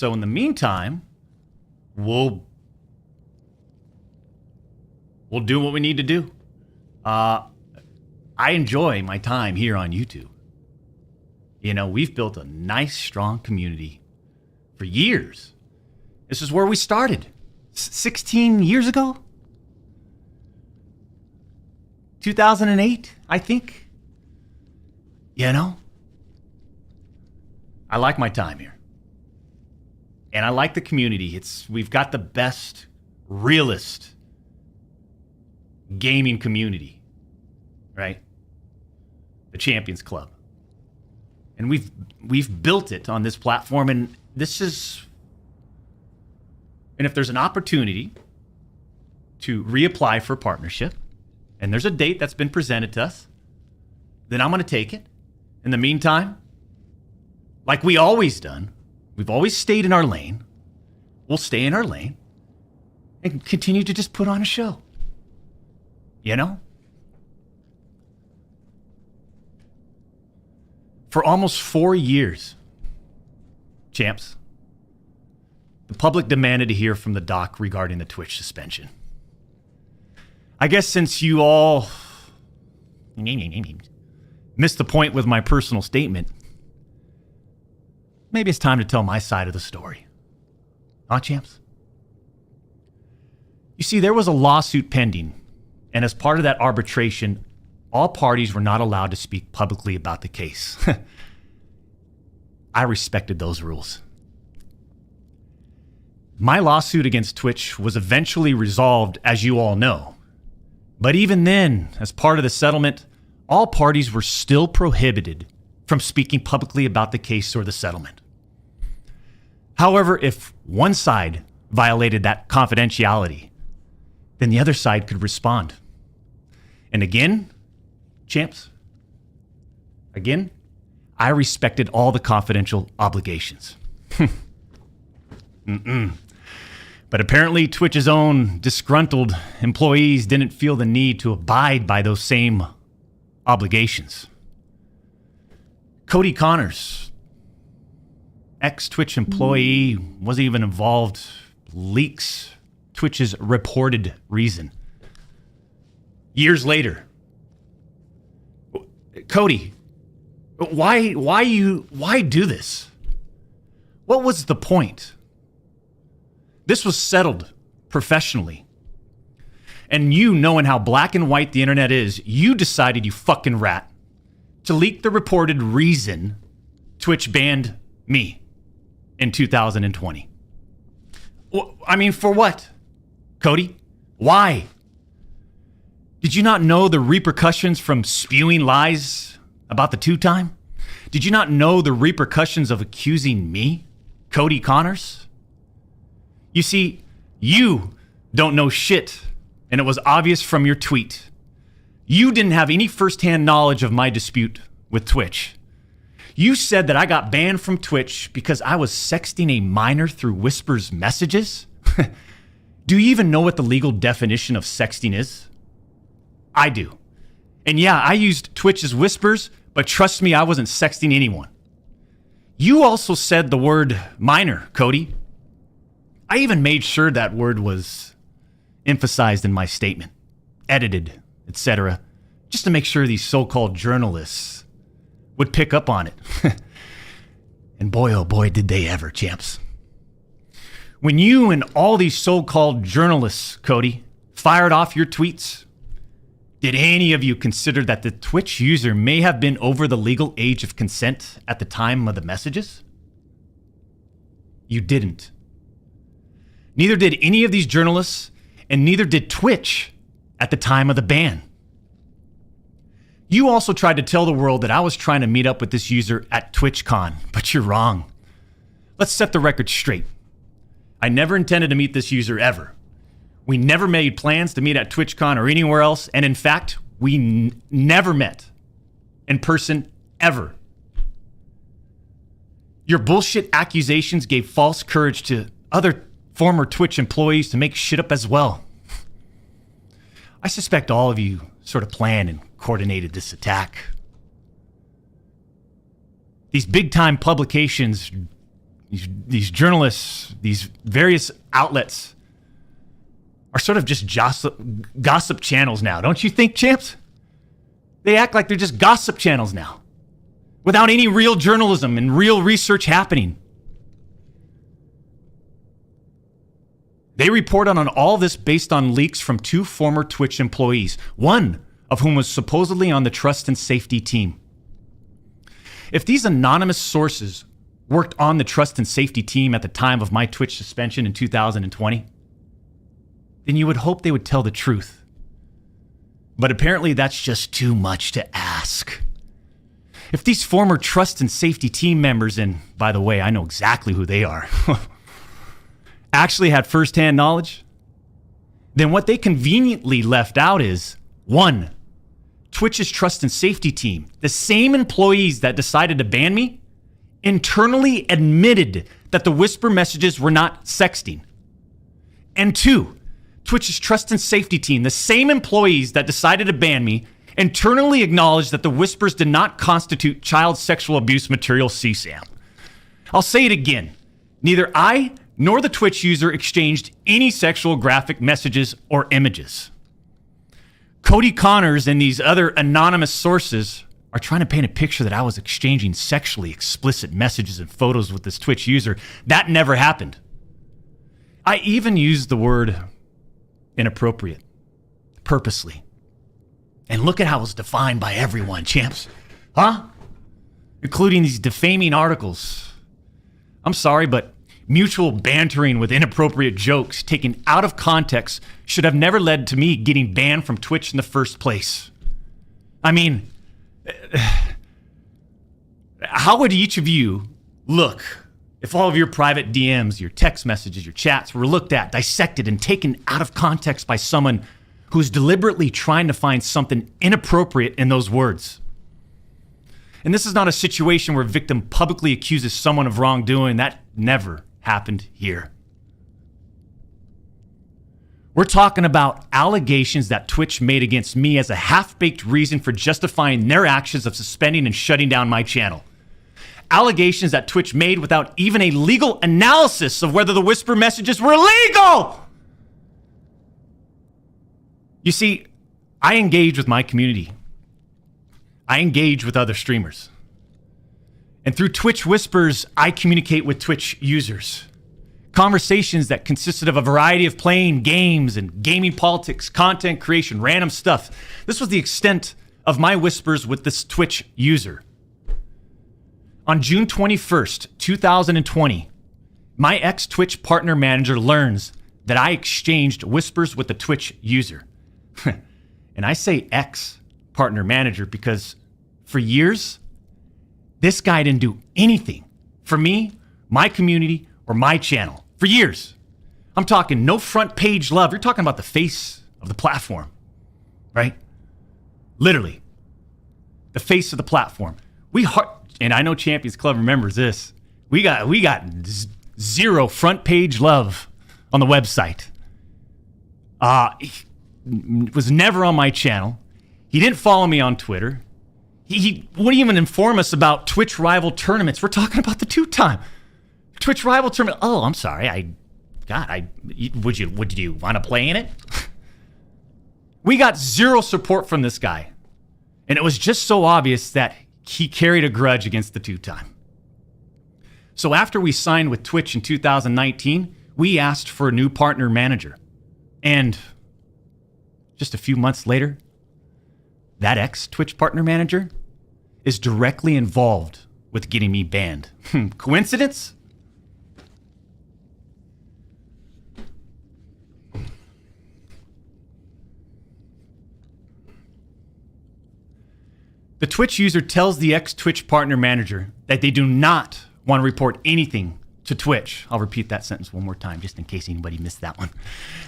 So in the meantime, we'll do what we need to do. I enjoy my time here on YouTube. You know, we've built a nice, strong community for years. This is where we started 16 years ago. 2008, I think. You know, I like my time here. And I like the community. We've got the best, realest gaming community, right? The Champions Club. And we've built it on this platform, and if there's an opportunity to reapply for a partnership, and there's a date that's been presented to us, then I'm going to take it. In the meantime, like we always done, we've always stayed in our lane. We'll stay in our lane and continue to just put on a show. You know? For almost 4 years, champs, the public demanded to hear from the doc regarding the Twitch suspension. I guess since you all missed the point with my personal statement, maybe it's time to tell my side of the story. Huh, champs? You see, there was a lawsuit pending, and as part of that arbitration, all parties were not allowed to speak publicly about the case. I respected those rules. My lawsuit against Twitch was eventually resolved, as you all know. But even then, as part of the settlement, all parties were still prohibited from speaking publicly about the case or the settlement. However, if one side violated that confidentiality, then the other side could respond. And again, champs, I respected all the confidential obligations. But apparently Twitch's own disgruntled employees didn't feel the need to abide by those same obligations. Cody Connors, ex-Twitch employee, wasn't even involved, leaks Twitch's reported reason. Years later, Cody, why do this? What was the point? This was settled professionally. And you, knowing how black and white the internet is, you decided, you fucking rat, to leak the reported reason Twitch banned me in 2020. I mean, for what? Cody? Why? Did you not know the repercussions from spewing lies about the two-time? Did you not know the repercussions of accusing me, Cody Connors? You see, you don't know shit, and it was obvious from your tweet. You didn't have any firsthand knowledge of my dispute with Twitch. You said that I got banned from Twitch because I was sexting a minor through Whisper's messages? Do you even know what the legal definition of sexting is? I do. And yeah, I used Twitch's Whispers, but trust me, I wasn't sexting anyone. You also said the word minor, Cody. I even made sure that word was emphasized in my statement, edited, etc., just to make sure these so-called journalists would pick up on it. And boy, oh boy, did they ever, champs. When you and all these so-called journalists, Cody, fired off your tweets, did any of you consider that the Twitch user may have been over the legal age of consent at the time of the messages? You didn't. Neither did any of these journalists, and neither did Twitch at the time of the ban. You also tried to tell the world that I was trying to meet up with this user at TwitchCon, but you're wrong. Let's set the record straight. I never intended to meet this user ever. We never made plans to meet at TwitchCon or anywhere else, and in fact, we never met in person ever. Your bullshit accusations gave false courage to other former Twitch employees to make shit up as well. I suspect all of you sort of planned and coordinated this attack. These big-time publications these journalists, these various outlets are sort of just gossip channels now. Don't you think, champs? They act like they're just gossip channels now, without any real journalism and real research happening. They reported on all this based on leaks from 2 former Twitch employees, one of whom was supposedly on the trust and safety team. If these anonymous sources worked on the trust and safety team at the time of my Twitch suspension in 2020, then you would hope they would tell the truth. But apparently that's just too much to ask. If these former trust and safety team members, and by the way, I know exactly who they are, actually had firsthand knowledge, then what they conveniently left out is, 1, Twitch's trust and safety team, the same employees that decided to ban me, internally admitted that the whisper messages were not sexting. And 2, Twitch's trust and safety team, the same employees that decided to ban me, internally acknowledged that the whispers did not constitute child sexual abuse material CSAM. I'll say it again. Neither I nor the Twitch user exchanged any sexual graphic messages or images. Cody Connors and these other anonymous sources are trying to paint a picture that I was exchanging sexually explicit messages and photos with this Twitch user. That never happened. I even used the word inappropriate, purposely. And look at how it was defined by everyone, champs. Huh? Including these defaming articles. I'm sorry, but mutual bantering with inappropriate jokes taken out of context should have never led to me getting banned from Twitch in the first place. I mean, how would each of you look if all of your private DMs, your text messages, your chats were looked at, dissected, and taken out of context by someone who's deliberately trying to find something inappropriate in those words? And this is not a situation where a victim publicly accuses someone of wrongdoing. That never happened here. We're talking about allegations that Twitch made against me as a half-baked reason for justifying their actions of suspending and shutting down my channel. Allegations that Twitch made without even a legal analysis of whether the whisper messages were legal. You see, I engage with my community. I engage with other streamers. And through Twitch Whispers, I communicate with Twitch users. Conversations that consisted of a variety of playing games and gaming politics, content creation, random stuff. This was the extent of my whispers with this Twitch user. On June 21st, 2020, my ex-Twitch partner manager learns that I exchanged whispers with the Twitch user. And I say ex-partner manager because for years, this guy didn't do anything for me, my community, or my channel. For years. I'm talking no front page love. You're talking about the face of the platform, right? Literally. The face of the platform. And I know Champions Club remembers this. We got zero front page love on the website. He was never on my channel. He didn't follow me on Twitter. He wouldn't even inform us about Twitch rival tournaments. We're talking about the 2-time Twitch rival tournament. Oh, I'm sorry. Would you want to play in it? We got zero support from this guy. And it was just so obvious that he carried a grudge against the 2-time. So after we signed with Twitch in 2019, we asked for a new partner manager. And just a few months later, that ex-Twitch partner manager is directly involved with getting me banned. Coincidence? The Twitch user tells the ex-Twitch partner manager that they do not want to report anything to Twitch. I'll repeat that sentence one more time just in case anybody missed that one.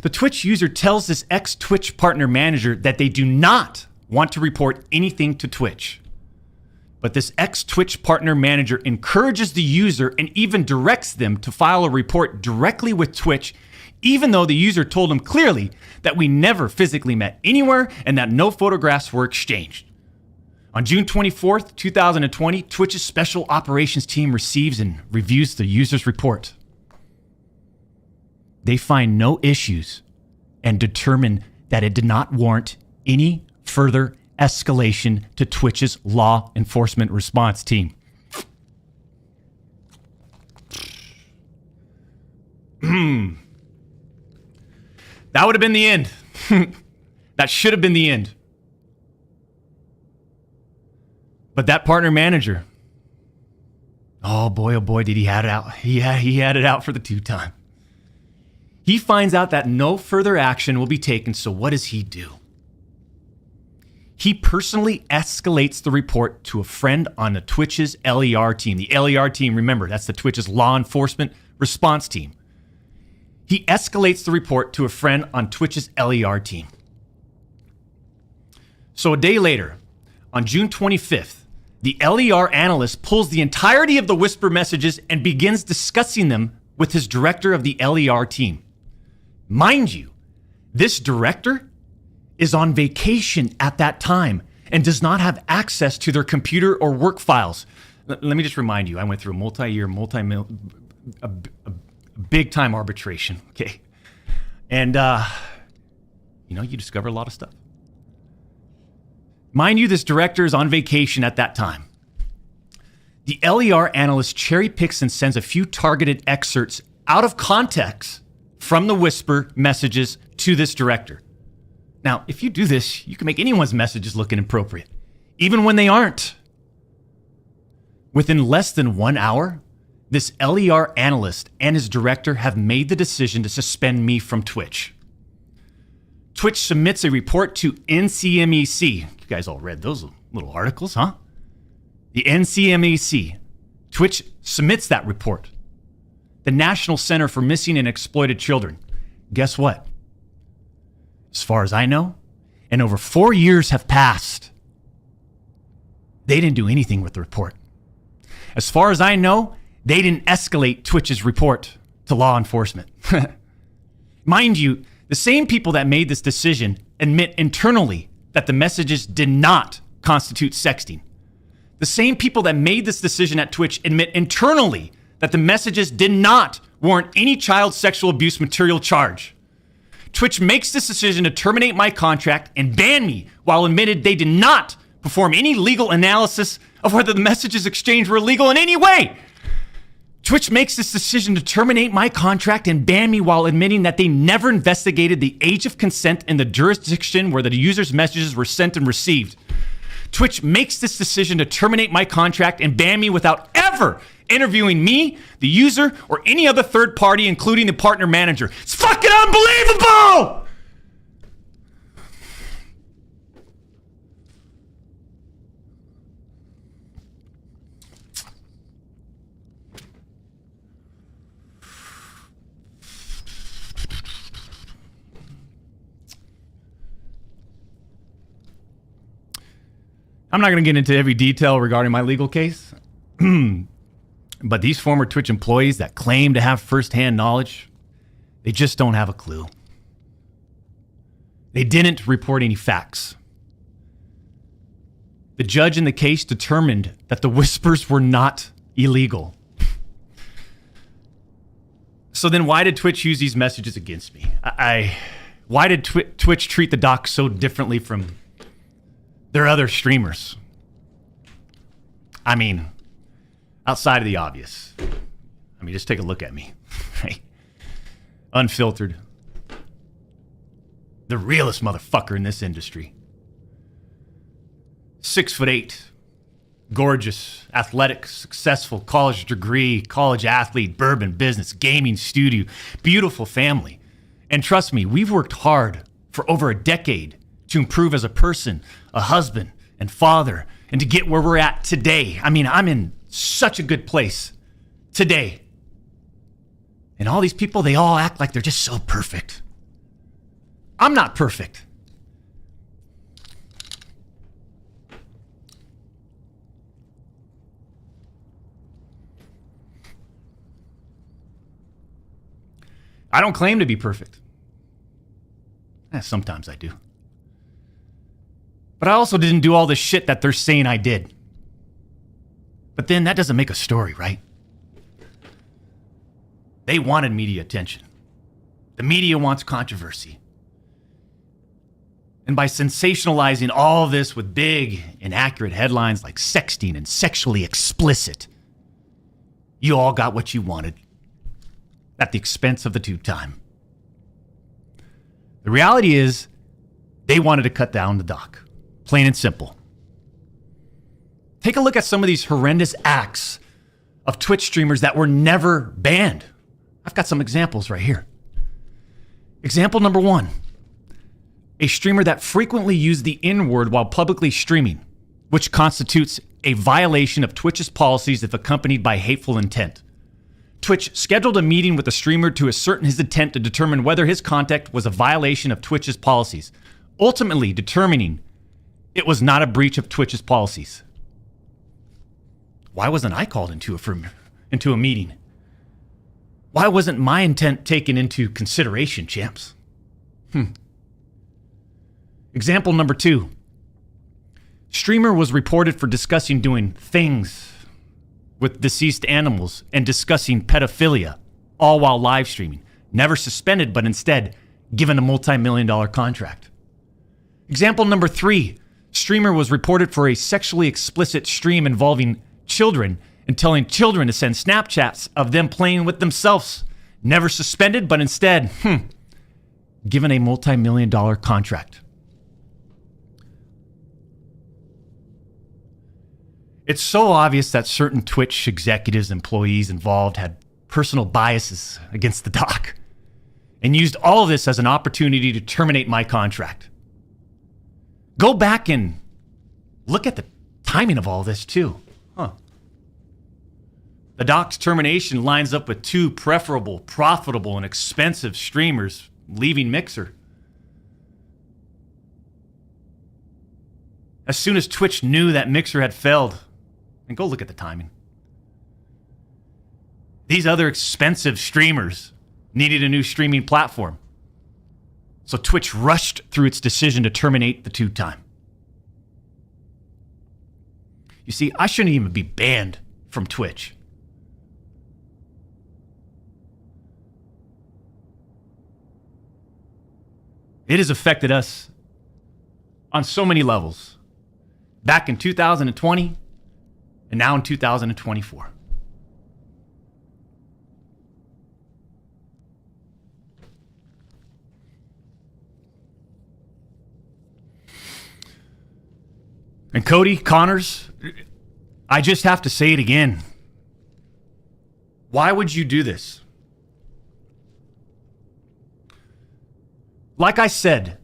The Twitch user tells this ex-Twitch partner manager that they do not want to report anything to Twitch. But this ex-Twitch partner manager encourages the user and even directs them to file a report directly with Twitch, even though the user told him clearly that we never physically met anywhere and that no photographs were exchanged. On June 24th, 2020, Twitch's Special Operations Team receives and reviews the user's report. They find no issues and determine that it did not warrant any further escalation to Twitch's law enforcement response team. That would have been the end. That should have been the end. But that partner manager, oh boy, did he had it out. He had it out for the two time. He finds out that no further action will be taken, so what does he do? He personally escalates the report to a friend on the Twitch's LER team. The LER team, remember, that's the Twitch's law enforcement response team. He escalates the report to a friend on Twitch's LER team. So a day later, on June 25th, the LER analyst pulls the entirety of the Whisper messages and begins discussing them with his director of the LER team. Mind you, this director is on vacation at that time and does not have access to their computer or work files. Let me just remind you, I went through a big time arbitration, okay? And, you discover a lot of stuff. Mind you, this director is on vacation at that time. The LER analyst cherry picks and sends a few targeted excerpts out of context from the Whisper messages to this director. Now, if you do this, you can make anyone's messages look inappropriate, even when they aren't. Within less than 1 hour, this LER analyst and his director have made the decision to suspend me from Twitch. Twitch submits a report to NCMEC. You guys all read those little articles, huh? The NCMEC. Twitch submits that report. The National Center for Missing and Exploited Children. Guess what? As far as I know, and over 4 years have passed, they didn't do anything with the report. As far as I know, they didn't escalate Twitch's report to law enforcement. Mind you, the same people that made this decision admit internally that the messages did not constitute sexting. The same people that made this decision at Twitch admit internally that the messages did not warrant any child sexual abuse material charge. Twitch makes this decision to terminate my contract and ban me while admitted they did not perform any legal analysis of whether the messages exchanged were illegal in any way. Twitch makes this decision to terminate my contract and ban me while admitting that they never investigated the age of consent in the jurisdiction where the user's messages were sent and received. Twitch makes this decision to terminate my contract and ban me without ever interviewing me, the user, or any other third party, including the partner manager. It's fucking unbelievable! I'm not going to get into every detail regarding my legal case, but these former Twitch employees that claim to have firsthand knowledge, they just don't have a clue. They didn't report any facts. The judge in the case determined that the whispers were not illegal. So then why did Twitch use these messages against me? Why did Twitch treat the doc so differently from their other streamers? I mean, outside of the obvious. I mean, just take a look at me. Right? Unfiltered. The realest motherfucker in this industry. 6'8", gorgeous, athletic, successful, college degree, college athlete, bourbon business, gaming studio, beautiful family. And trust me, we've worked hard for over a decade to improve as a person, a husband, and father, and to get where we're at today. I mean, I'm in such a good place today. And all these people, they all act like they're just so perfect. I'm not perfect. I don't claim to be perfect. Sometimes I do. But I also didn't do all the shit that they're saying I did. But then that doesn't make a story, right? They wanted media attention. The media wants controversy. And by sensationalizing all of this with big, inaccurate headlines like sexting and sexually explicit, you all got what you wanted at the expense of the tube time. The reality is, they wanted to cut down the doc. Plain and simple. Take a look at some of these horrendous acts of Twitch streamers that were never banned. I've got some examples right here. Example number 1. A streamer that frequently used the N-word while publicly streaming, which constitutes a violation of Twitch's policies if accompanied by hateful intent. Twitch scheduled a meeting with the streamer to ascertain his intent to determine whether his conduct was a violation of Twitch's policies, ultimately determining it was not a breach of Twitch's policies. Why wasn't I called into a meeting? Why wasn't my intent taken into consideration, champs? Example number 2. Streamer was reported for discussing doing things with deceased animals and discussing pedophilia, all while live streaming. Never suspended, but instead given a multi-million-dollar contract. Example number 3. Streamer was reported for a sexually explicit stream involving children and telling children to send Snapchats of them playing with themselves. Never suspended, but instead, given a multi-million-dollar contract. It's so obvious that certain Twitch executives, employees involved had personal biases against the doc and used all of this as an opportunity to terminate my contract. Go back and look at the timing of all this too. The doc's termination lines up with 2 preferable, profitable, and expensive streamers leaving Mixer. As soon as Twitch knew that Mixer had failed, and go look at the timing. These other expensive streamers needed a new streaming platform. So Twitch rushed through its decision to terminate the tube time. You see, I shouldn't even be banned from Twitch. It has affected us on so many levels. Back in 2020, and now in 2024. And Cody, Connors, I just have to say it again. Why would you do this? Like I said,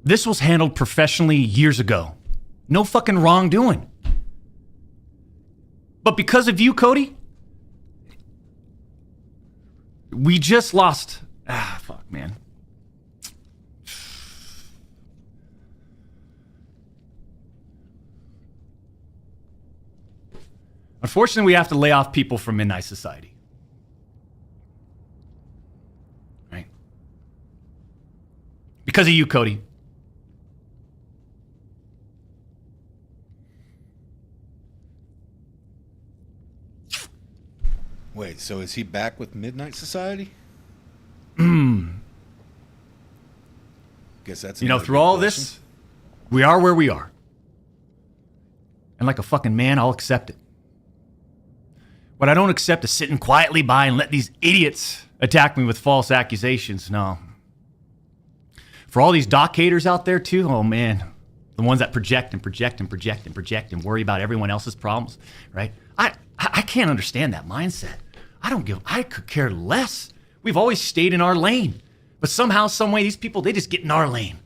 this was handled professionally years ago. No fucking wrongdoing. But because of you, Cody, we just lost. Fuck, man. Unfortunately, we have to lay off people from Midnight Society. Right? Because of you, Cody. Wait, so is he back with Midnight Society? Guess that's through all this, we are where we are. And like a fucking man, I'll accept it. What I don't accept is sitting quietly by and let these idiots attack me with false accusations. No. For all these doc haters out there too, oh man, the ones that project and project and project and project and worry about everyone else's problems, right? I can't understand that mindset. I could care less. We've always stayed in our lane. But somehow, some way, these people, they just get in our lane.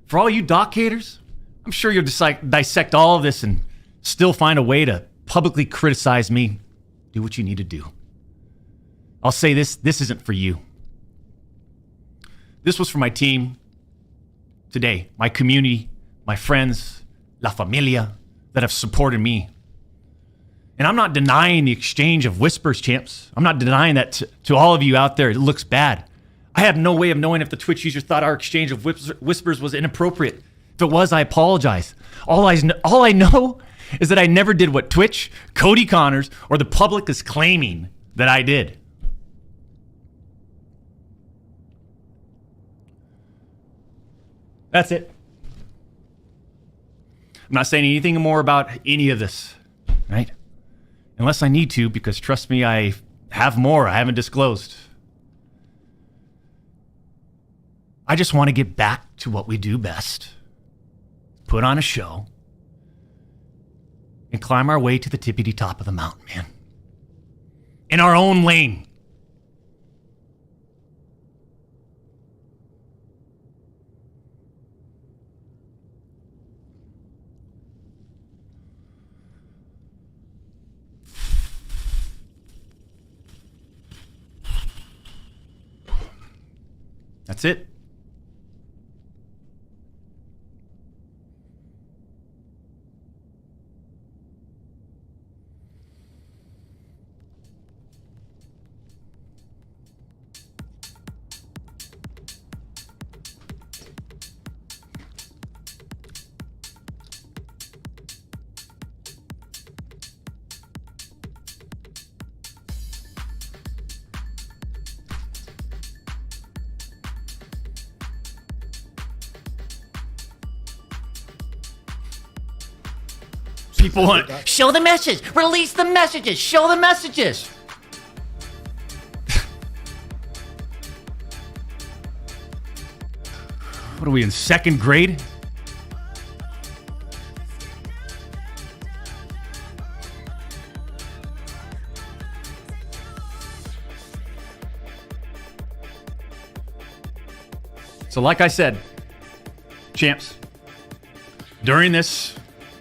For all you doc haters, I'm sure you'll dissect all of this and still find a way to publicly criticize me. Do what you need to do. I'll say this isn't for you. This was for my team today, my community, my friends, La Familia that have supported me. And I'm not denying the exchange of whispers, champs. I'm not denying that to all of you out there. It looks bad. I have no way of knowing if the Twitch user thought our exchange of whispers was inappropriate. If it was, I apologize. All I know is that I never did what Twitch, Cody Connors, or the public is claiming that I did. That's it. I'm not saying anything more about any of this, right? Unless I need to, because trust me, I have more I haven't disclosed. I just want to get back to what we do best. Put on a show and climb our way to the tippity top of the mountain, man. In our own lane. That's it. People want show the message, release the messages, show the messages. What are we in second grade? So like I said, champs, during this,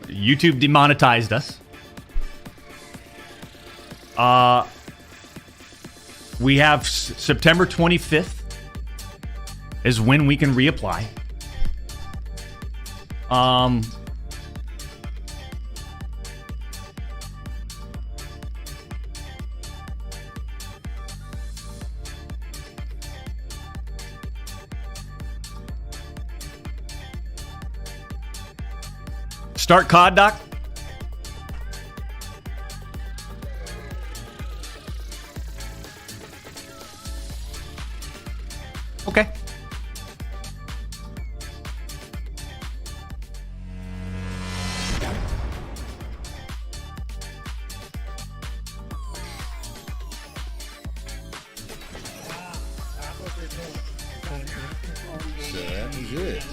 YouTube demonetized us. We have September 25th is when we can reapply. Start COD, Doc? Okay. So that was it.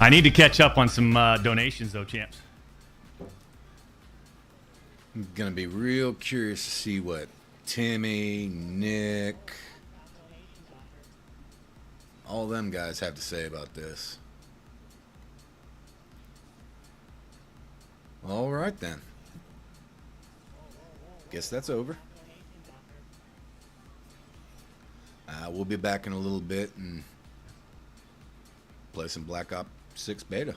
I need to catch up on some donations, though, champs. I'm gonna be real curious to see what Timmy, Nick, all them guys have to say about this. All right then. Guess that's over. We'll be back in a little bit and play some Black Ops 6 beta.